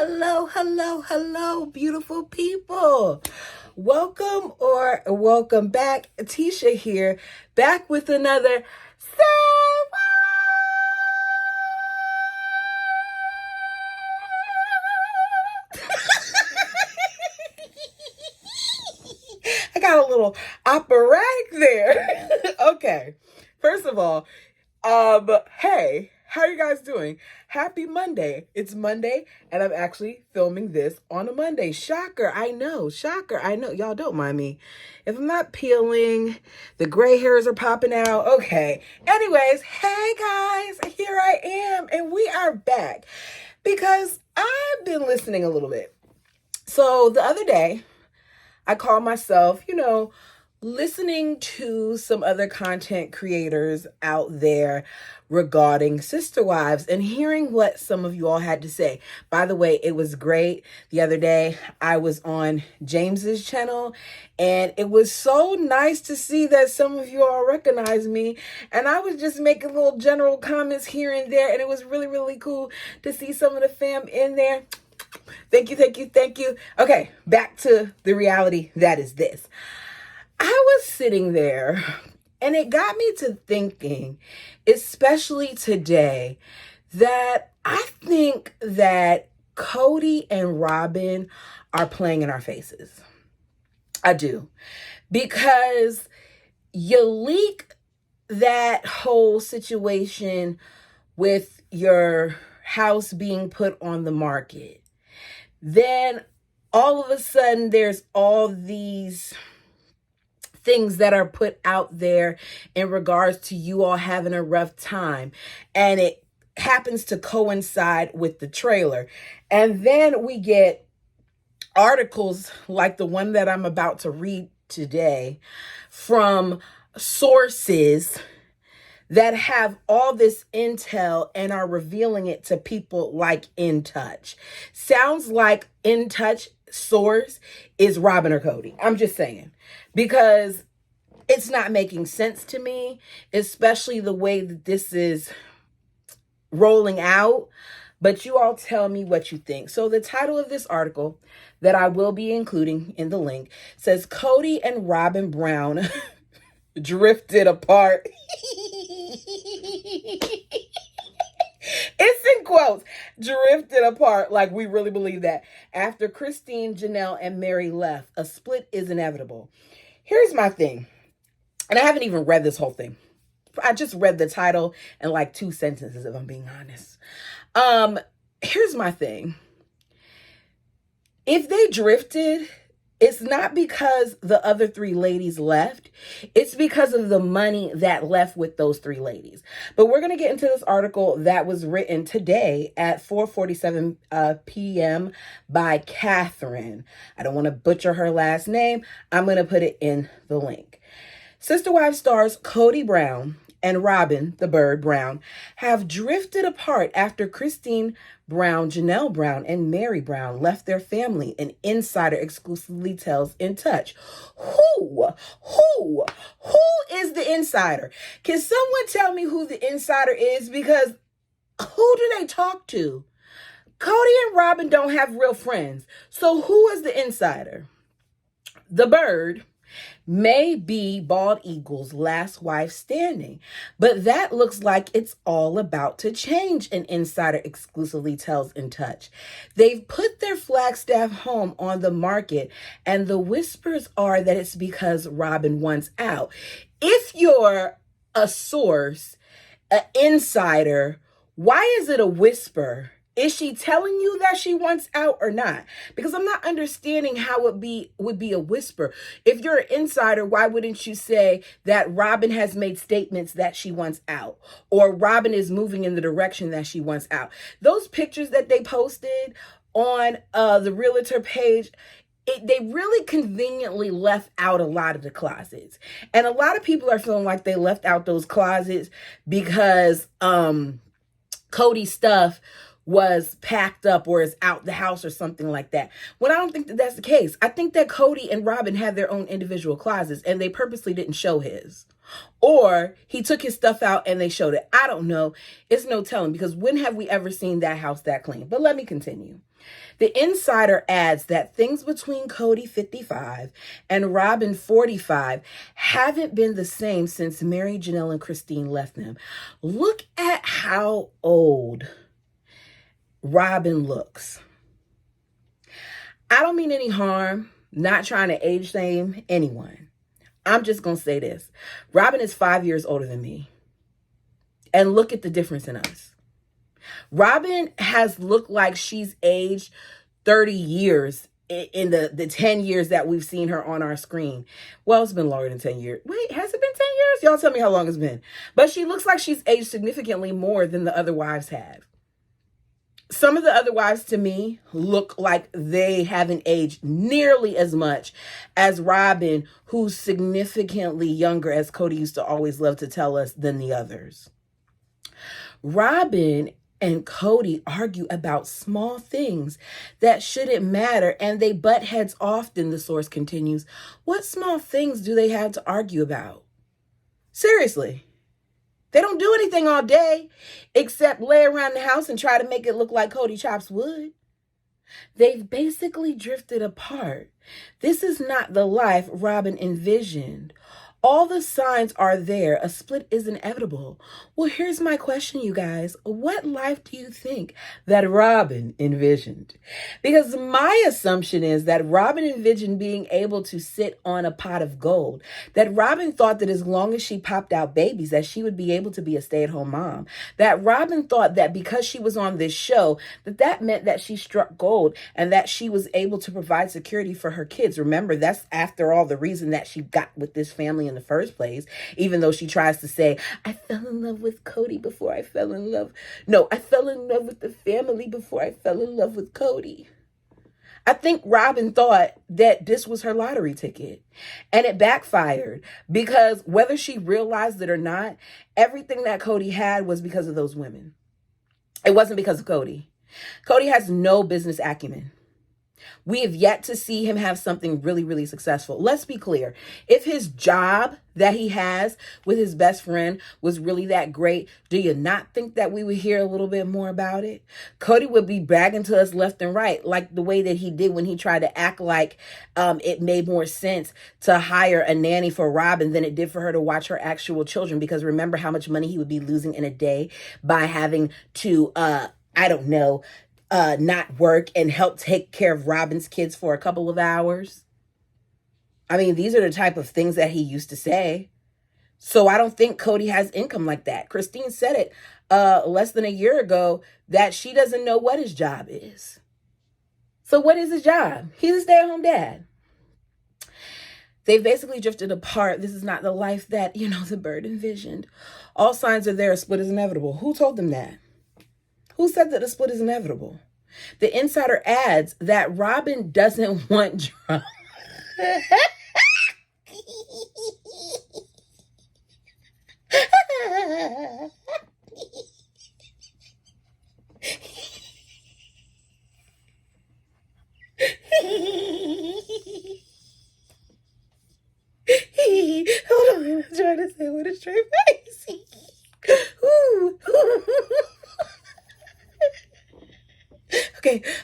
Hello, hello, hello, beautiful people. Welcome back. Tisha here, back with another Say I got a little operatic there. Okay. First of all, hey, how are you guys doing? Happy Monday. It's Monday, and I'm actually filming this on a Monday. Shocker, I know. Shocker, I know. Y'all don't mind me. If I'm not peeling, the gray hairs are popping out. Okay. Anyways, hey guys, here I am, and we are back because I've been listening a little bit. So the other day, I call myself, listening to some other content creators out there regarding sister wives and hearing what some of you all had to say. By the way, it was great. The other day, I was on James's channel, and it was so nice to see that some of you all recognize me. And I was just making little general comments here and there, and it was really, really cool to see some of the fam in there. Thank you, thank you, thank you. Okay, back to the reality that is this. I was sitting there and it got me to thinking, especially today, that I think that Cody and Robyn are playing in our faces. I do. Because you leak that whole situation with your house being put on the market. Then all of a sudden there's all these things that are put out there in regards to you all having a rough time, and it happens to coincide with the trailer. And then we get articles like the one that I'm about to read today from sources that have all this intel and are revealing it to people like In Touch. Sounds like In Touch source is Robyn or Cody. I'm just saying, because it's not making sense to me, especially the way that this is rolling out. But you all tell me what you think. So the title of this article that I will be including in the link says Cody and Robyn Brown drifted apart. It's in quotes, drifted apart, like we really believe that. After Christine, Janelle, and Mary left, a split is inevitable. Here's my thing, and I haven't even read this whole thing. I just read the title and like 2 sentences, if I'm being honest. Here's my thing. If they drifted, it's not because the other 3 ladies left. It's because of the money that left with those 3 ladies. But we're going to get into this article that was written today at 4:47 p.m. by Catherine. I don't want to butcher her last name. I'm going to put it in the link. Sister Wives stars Cody Brown and Robyn, the bird Brown, have drifted apart after Christine Brown, Janelle Brown, and Mary Brown left their family, an insider exclusively tells In Touch. Who is the insider? Can someone tell me who the insider is? Because who do they talk to? Cody and Robyn don't have real friends. So who is the insider? The bird may be Bald Eagle's last wife standing, but that looks like it's all about to change, an insider exclusively tells In Touch. They've put their Flagstaff home on the market, and the whispers are that it's because Robyn wants out. If you're a source, an insider, why is it a whisper? Is she telling you that she wants out or not? Because I'm not understanding how it would be a whisper. If you're an insider, why wouldn't you say that Robyn has made statements that she wants out, or Robyn is moving in the direction that she wants out? Those pictures that they posted on the realtor page, they really conveniently left out a lot of the closets. And a lot of people are feeling like they left out those closets because Cody's stuff was packed up or is out the house or something like that. When I don't think that that's the case. I think that Cody and Robyn had their own individual closets, and they purposely didn't show his. Or he took his stuff out and they showed it. I don't know. It's no telling, because when have we ever seen that house that clean? But let me continue. The insider adds that things between Cody 55 and Robyn 45 haven't been the same since Mary, Janelle, and Christine left them. Look at how old Robyn looks. I don't mean any harm, not trying to age shame anyone. I'm just going to say this. Robyn is 5 years older than me. And look at the difference in us. Robyn has looked like she's aged 30 years in the 10 years that we've seen her on our screen. Well, it's been longer than 10 years. Wait, has it been 10 years? Y'all tell me how long it's been. But she looks like she's aged significantly more than the other wives have. Some of the other wives to me look like they haven't aged nearly as much as Robyn, who's significantly younger, as Cody used to always love to tell us, than the others. Robyn and Cody argue about small things that shouldn't matter, and they butt heads often, the source continues. What small things do they have to argue about? Seriously. They don't do anything all day except lay around the house and try to make it look like Cody chops wood. They've basically drifted apart. This is not the life Robyn envisioned. All the signs are there. A split is inevitable. Well, here's my question, you guys. What life do you think that Robyn envisioned? Because my assumption is that Robyn envisioned being able to sit on a pot of gold. That Robyn thought that as long as she popped out babies, that she would be able to be a stay-at-home mom. That Robyn thought that because she was on this show, that meant that she struck gold and that she was able to provide security for her kids. Remember, that's after all the reason that she got with this family in the first place, even though she tries to say, I fell in love with Cody before I fell in love. No, I fell in love with the family before I fell in love with Cody. I think Robyn thought that this was her lottery ticket, and it backfired, because whether she realized it or not, everything that Cody had was because of those women. It wasn't because of Cody. Cody has no business acumen. We have yet to see him have something really, really successful. Let's be clear. If his job that he has with his best friend was really that great, do you not think that we would hear a little bit more about it? Cody would be bragging to us left and right, like the way that he did when he tried to act like it made more sense to hire a nanny for Robyn than it did for her to watch her actual children. Because remember how much money he would be losing in a day by having to, not work and help take care of Robyn's kids for a couple of hours. I mean, these are the type of things that he used to say. So I don't think Cody has income like that. Christine said it less than a year ago that she doesn't know what his job is. So what is his job? He's a stay-at-home dad. They've basically drifted apart. This is not the life that, the bird envisioned. All signs are there. A split is inevitable. Who told them that? Who said that a split is inevitable? The insider adds that Robyn doesn't want drama. Hold on, I'm trying to say with a straight face. Ooh.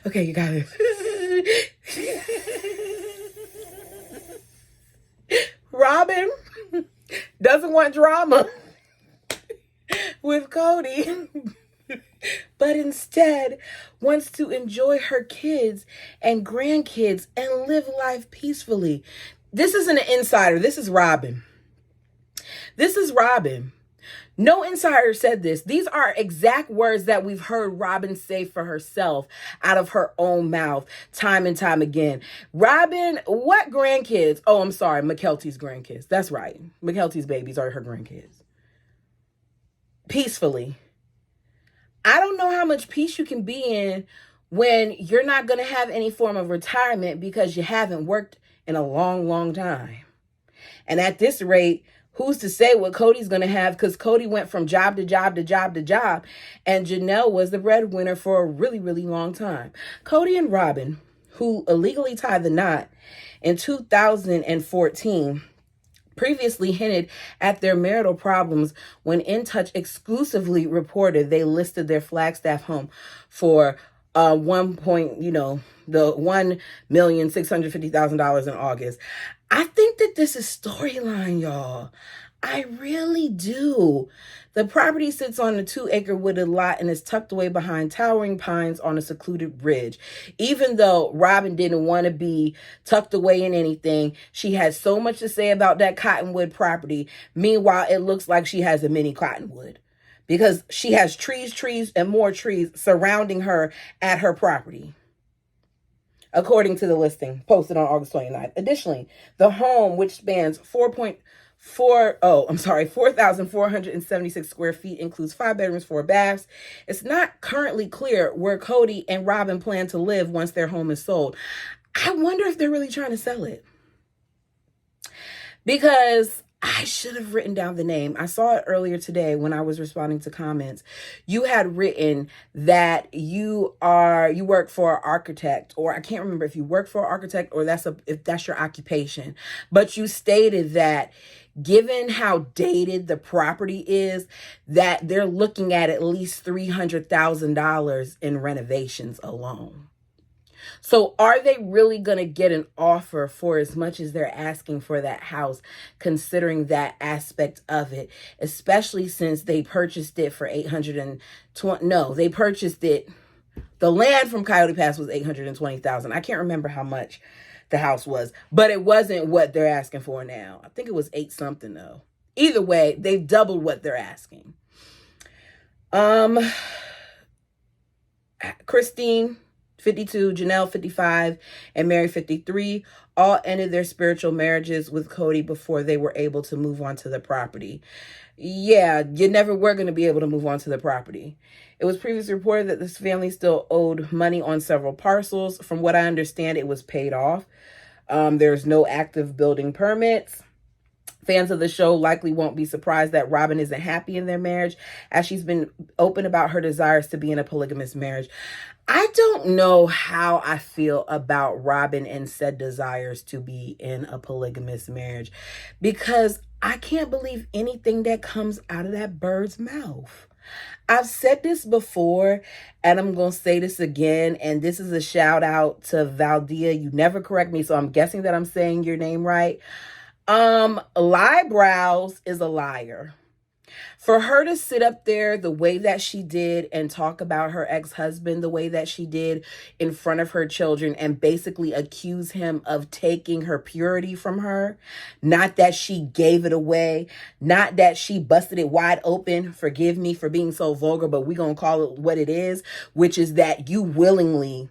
Okay, you got it. Robyn doesn't want drama with Cody, but instead wants to enjoy her kids and grandkids and live life peacefully. This isn't an insider. This is Robyn. No insider said this. These are exact words that we've heard Robyn say for herself out of her own mouth time and time again. Robyn, what grandkids? Oh, I'm sorry, McKelty's grandkids. That's right. McKelty's babies are her grandkids. Peacefully. I don't know how much peace you can be in when you're not going to have any form of retirement because you haven't worked in a long, long time. And at this rate, who's to say what Cody's going to have? Because Cody went from job to job to job to job. And Janelle was the breadwinner for a really, really long time. Cody and Robyn, who illegally tied the knot in 2014, previously hinted at their marital problems when In Touch exclusively reported they listed their Flagstaff home for the $1,650,000 in August. I think that this is storyline, y'all. I really do. The property sits on a 2-acre wooded lot and is tucked away behind towering pines on a secluded ridge. Even though Robyn didn't want to be tucked away in anything, she had so much to say about that cottonwood property. Meanwhile, it looks like she has a mini cottonwood because she has trees, and more trees surrounding her at her property, according to the listing posted on August 29th. Additionally, the home, which spans 4,476 square feet, includes 5 bedrooms, 4 baths. It's not currently clear where Kody and Robyn plan to live once their home is sold. I wonder if they're really trying to sell it, because I should have written down the name. I saw it earlier today when I was responding to comments. You had written that you work for an architect, or I can't remember if you work for an architect or if that's your occupation. But you stated that given how dated the property is, that they're looking at least $300,000 in renovations alone. So are they really going to get an offer for as much as they're asking for that house, considering that aspect of it, especially since they purchased it for the land from Coyote Pass was $820,000. I can't remember how much the house was, but it wasn't what they're asking for now. I think it was 8 something though. Either way, they've doubled what they're asking. Christine, 52, Janelle, 55, and Mary, 53, all ended their spiritual marriages with Kody before they were able to move on to the property. Yeah, you never were going to be able to move on to the property. It was previously reported that this family still owed money on several parcels. From what I understand, it was paid off. There's no active building permits. Fans of the show likely won't be surprised that Robyn isn't happy in their marriage, as she's been open about her desires to be in a polygamous marriage. I don't know how I feel about Robyn and said desires to be in a polygamous marriage, because I can't believe anything that comes out of that bird's mouth. I've said this before, and I'm going to say this again, and this is a shout out to Valdia. You never correct me, so I'm guessing that I'm saying your name right. Liebrows is a liar. For her to sit up there the way that she did and talk about her ex-husband the way that she did in front of her children and basically accuse him of taking her purity from her, not that she gave it away, not that she busted it wide open, forgive me for being so vulgar, but we're going to call it what it is, which is that you willingly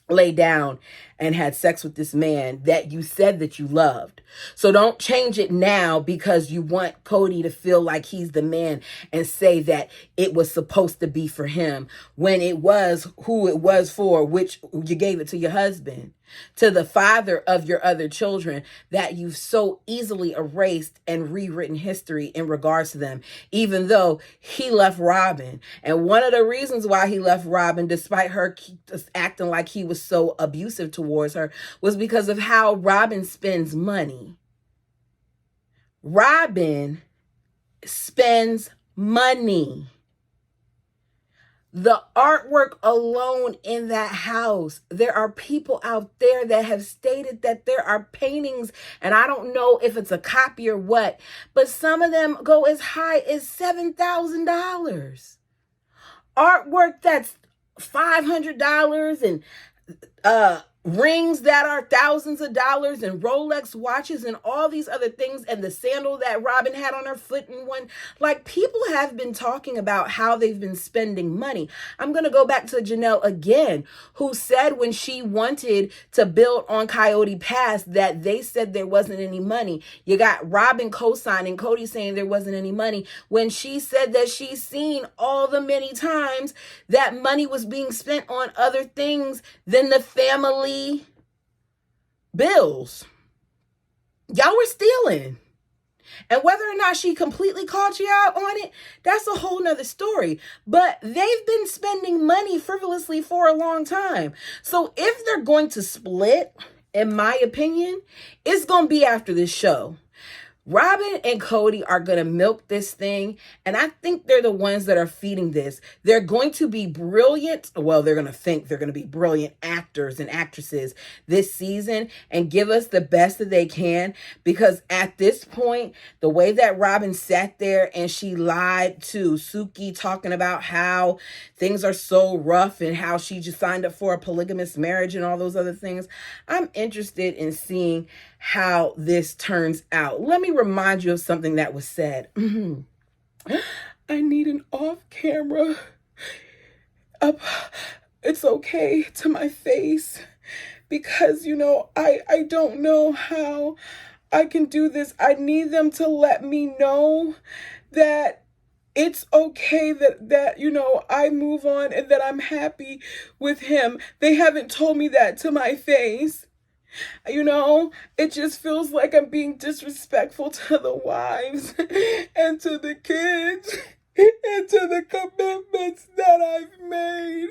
lay down and had sex with this man that you said that you loved. So don't change it now because you want Kody to feel like he's the man and say that it was supposed to be for him when it was who it was for, which you gave it to your husband, to the father of your other children that you've so easily erased and rewritten history in regards to them, even though he left Robyn. And one of the reasons why he left Robyn, despite her acting like he was so abusive towards her, was because of how Robyn spends money. Robyn spends money. The artwork alone in that house, there are people out there that have stated that there are paintings, and I don't know if it's a copy or what, but some of them go as high as $7,000. Artwork that's $500 and rings that are thousands of dollars and Rolex watches and all these other things, and the sandal that Robyn had on her foot and one. Like, people have been talking about how they've been spending money. I'm going to go back to Janelle again, who said when she wanted to build on Coyote Pass that they said there wasn't any money. You got Robyn co-signing, Kody saying there wasn't any money, when she said that she's seen all the many times that money was being spent on other things than the family bills. Y'all were stealing. And whether or not she completely called you out on it, that's a whole nother story. But they've been spending money frivolously for a long time. So if they're going to split, in my opinion, it's going to be after this show. Robyn and Cody are going to milk this thing, and I think they're the ones that are feeding this. They're going to be brilliant. Well, they're going to think they're going to be brilliant actors and actresses this season and give us the best that they can, because at this point, the way that Robyn sat there and she lied to Suki, talking about how things are so rough and how she just signed up for a polygamous marriage and all those other things, I'm interested in seeing how this turns out. Let me remind you of something that was said. I need an off-camera it's okay to my face, because, I don't know how I can do this. I need them to let me know that it's okay that I move on and that I'm happy with him. They haven't told me that to my face. It just feels like I'm being disrespectful to the wives and to the kids and to the commitments that I've made.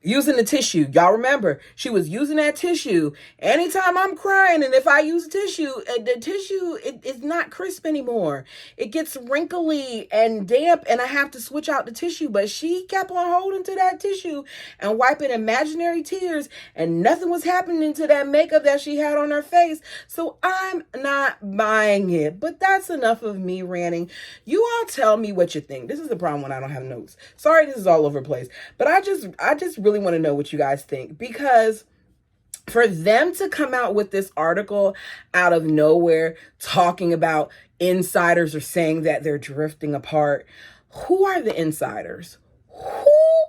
Using the tissue. Y'all remember, she was using that tissue. Anytime I'm crying, and if I use tissue, the tissue, it's not crisp anymore. It gets wrinkly and damp, and I have to switch out the tissue. But she kept on holding to that tissue and wiping imaginary tears, and nothing was happening to that makeup that she had on her face. So I'm not buying it. But that's enough of me ranting. You all tell me what you think. This is the problem when I don't have notes. Sorry, this is all over the place. But I just really want to know what you guys think, because for them to come out with this article out of nowhere talking about insiders or saying that they're drifting apart, who are the insiders? Who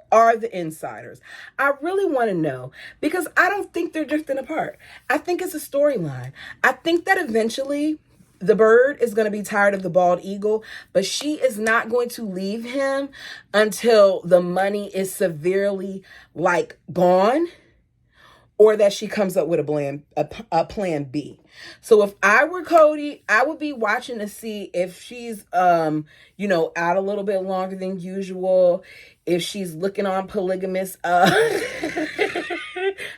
are the insiders? I really want to know, because I don't think they're drifting apart. I think it's a storyline. I think that eventually the bird is going to be tired of the bald eagle, but she is not going to leave him until the money is severely gone, or that she comes up with a plan B. So if I were Cody, I would be watching to see if she's out a little bit longer than usual, if she's looking on polygamous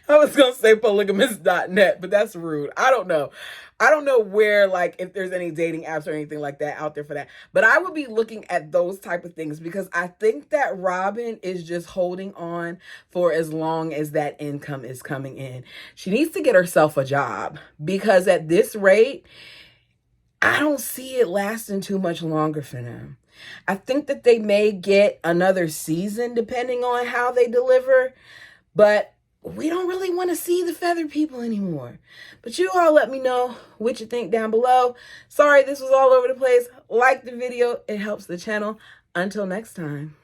I was going to say polygamous.net, but that's rude. I don't know where, if there's any dating apps or anything like that out there for that. But I would be looking at those type of things, because I think that Robyn is just holding on for as long as that income is coming in. She needs to get herself a job, because at this rate, I don't see it lasting too much longer for them. I think that they may get another season depending on how they deliver, but we don't really want to see the feathered people anymore. But you all let me know what you think down below. Sorry, this was all over the place. Like the video. It helps the channel. Until next time.